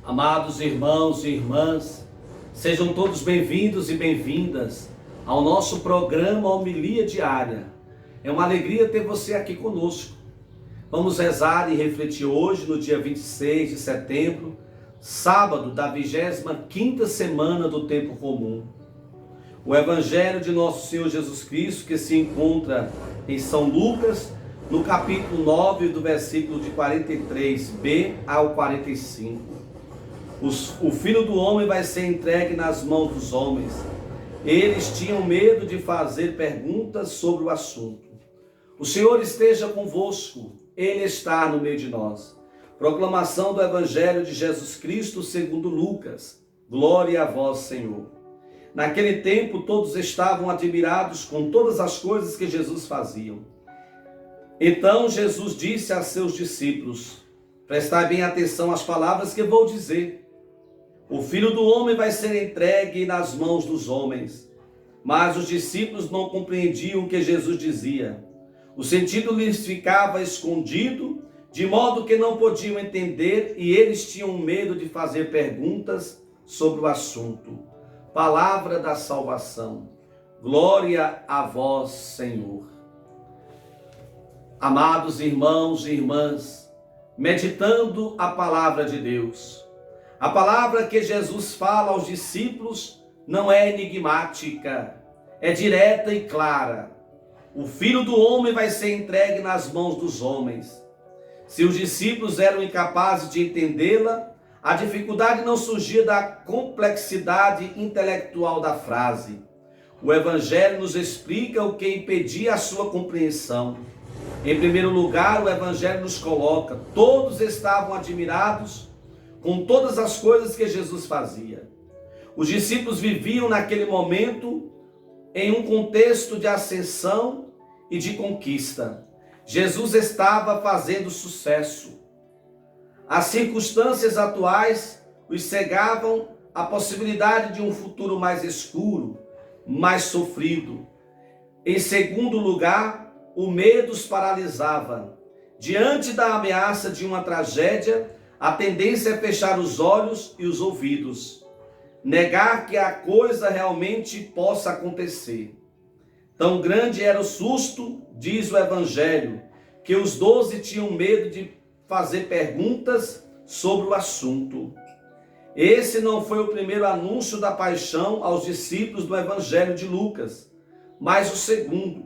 Amados irmãos e irmãs, sejam todos bem-vindos e bem-vindas ao nosso programa Homilia Diária. É uma alegria ter você aqui conosco. Vamos rezar e refletir hoje, no dia 26 de setembro, sábado da 25ª semana do Tempo Comum. O Evangelho de Nosso Senhor Jesus Cristo, que se encontra em São Lucas, no capítulo 9, do versículo de 43b ao 45. O Filho do Homem vai ser entregue nas mãos dos homens. Eles tinham medo de fazer perguntas sobre o assunto. O Senhor esteja convosco, Ele está no meio de nós. Proclamação do Evangelho de Jesus Cristo segundo Lucas. Glória a vós, Senhor. Naquele tempo todos estavam admirados com todas as coisas que Jesus fazia. Então Jesus disse a seus discípulos: prestai bem atenção às palavras que vou dizer. O Filho do Homem vai ser entregue nas mãos dos homens. Mas os discípulos não compreendiam o que Jesus dizia. O sentido lhes ficava escondido, de modo que não podiam entender, e eles tinham medo de fazer perguntas sobre o assunto. Palavra da salvação. Glória a vós, Senhor. Amados irmãos e irmãs, meditando a palavra de Deus, a palavra que Jesus fala aos discípulos não é enigmática, é direta e clara. O Filho do Homem vai ser entregue nas mãos dos homens. Se os discípulos eram incapazes de entendê-la, a dificuldade não surgia da complexidade intelectual da frase. O Evangelho nos explica o que impedia a sua compreensão. Em primeiro lugar, o Evangelho nos coloca: todos estavam admirados com todas as coisas que Jesus fazia. Os discípulos viviam naquele momento em um contexto de ascensão e de conquista. Jesus estava fazendo sucesso. As circunstâncias atuais os cegavam a possibilidade de um futuro mais escuro, mais sofrido. Em segundo lugar, o medo os paralisava. Diante da ameaça de uma tragédia, a tendência é fechar os olhos e os ouvidos, negar que a coisa realmente possa acontecer. Tão grande era o susto, diz o Evangelho, que os 12 tinham medo de fazer perguntas sobre o assunto. Esse não foi o primeiro anúncio da paixão aos discípulos do Evangelho de Lucas, mas o segundo.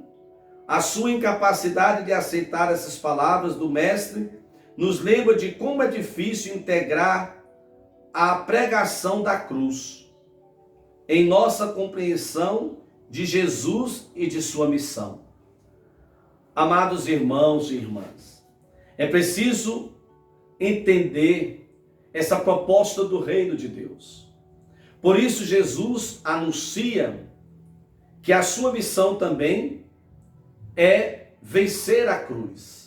A sua incapacidade de aceitar essas palavras do Mestre nos lembra de como é difícil integrar a pregação da cruz em nossa compreensão de Jesus e de sua missão. Amados irmãos e irmãs, é preciso entender essa proposta do reino de Deus. Por isso Jesus anuncia que a sua missão também é vencer a cruz.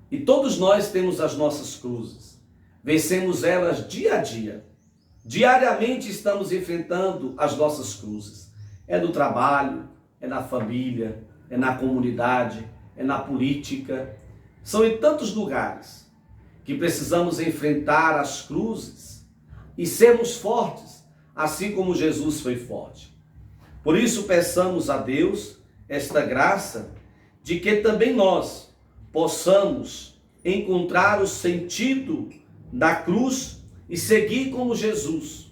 E todos nós temos as nossas cruzes. Vencemos elas dia a dia. Diariamente estamos enfrentando as nossas cruzes. É no trabalho, é na família, é na comunidade, é na política. São em tantos lugares que precisamos enfrentar as cruzes e sermos fortes, assim como Jesus foi forte. Por isso peçamos a Deus esta graça de que também nós possamos encontrar o sentido da cruz e seguir como Jesus,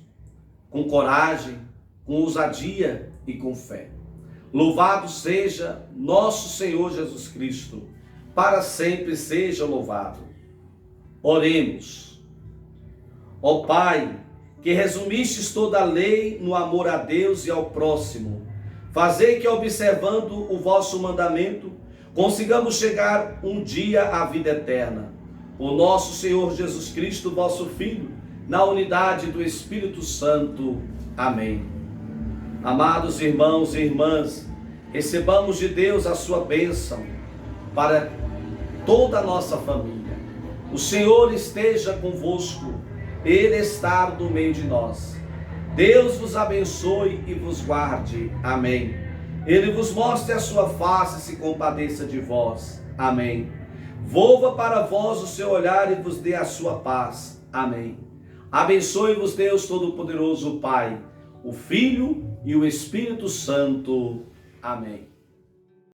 com coragem, com ousadia e com fé. Louvado seja nosso Senhor Jesus Cristo, para sempre seja louvado. Oremos. Ó Pai, que resumistes toda a lei no amor a Deus e ao próximo, fazei que, observando o vosso mandamento, consigamos chegar um dia à vida eterna. O nosso Senhor Jesus Cristo, vosso Filho, na unidade do Espírito Santo. Amém. Amados irmãos e irmãs, recebamos de Deus a sua bênção para toda a nossa família. O Senhor esteja convosco, Ele está no meio de nós. Deus vos abençoe e vos guarde. Amém. Ele vos mostre a sua face e se compadeça de vós. Amém. Volva para vós o seu olhar e vos dê a sua paz. Amém. Abençoe-vos Deus Todo-Poderoso, Pai, o Filho e o Espírito Santo. Amém.